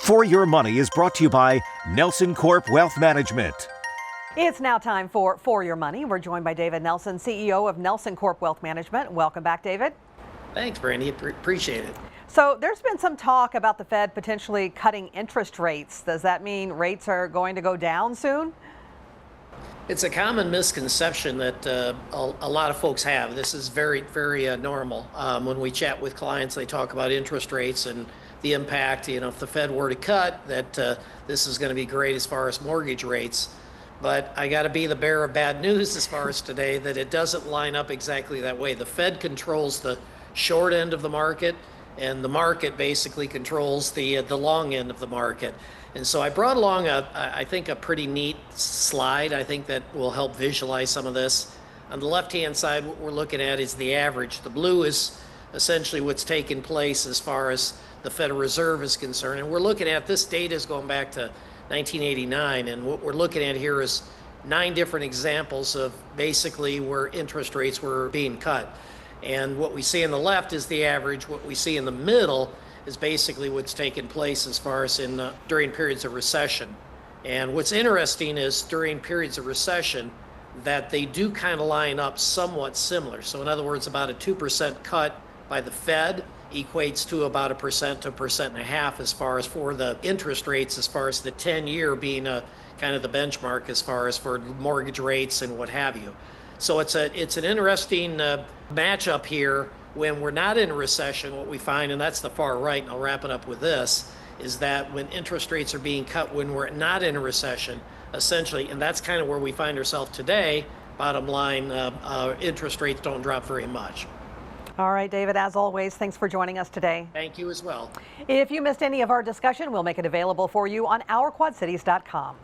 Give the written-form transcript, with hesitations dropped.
For Your Money is brought to you by NelsonCorp Wealth Management. It's now time for Your Money. We're joined by David Nelson, CEO of NelsonCorp Wealth Management. Welcome back, David. Thanks, Brandy. Appreciate it. So there's been some talk about the Fed potentially cutting interest rates. Does that mean rates are going to go down soon? It's a common misconception that a lot of folks have. This is very, very normal. When we chat with clients, they talk about interest rates and the impact, if the Fed were to cut, that this is going to be great as far as mortgage rates. But I got to be the bearer of bad news as far as today, that it doesn't line up exactly that way. The Fed controls the short end of the market, and the market basically controls the long end of the market. And so I brought along I think a pretty neat slide. I think that will help visualize some of this. On the left-hand side, what we're looking at is the average. The blue is essentially what's taken place as far as the Federal Reserve is concerned. And we're looking at this data is going back to 1989. And what we're looking at here is 9 different examples of basically where interest rates were being cut. And what we see on the left is the average. What we see in the middle is basically what's taken place as far as during periods of recession. And what's interesting is during periods of recession that they do kind of line up somewhat similar. So in other words, about a 2% cut by the Fed equates to about 1% to 1.5% as far as for the interest rates, as far as the 10-year being kind of the benchmark as far as for mortgage rates and what have you. So it's an interesting matchup here. When we're not in a recession, what we find, and that's the far right, and I'll wrap it up with this, is that when interest rates are being cut when we're not in a recession, essentially, and that's kind of where we find ourselves today, bottom line, interest rates don't drop very much. All right, David, as always, thanks for joining us today. Thank you as well. If you missed any of our discussion, we'll make it available for you on ourquadcities.com.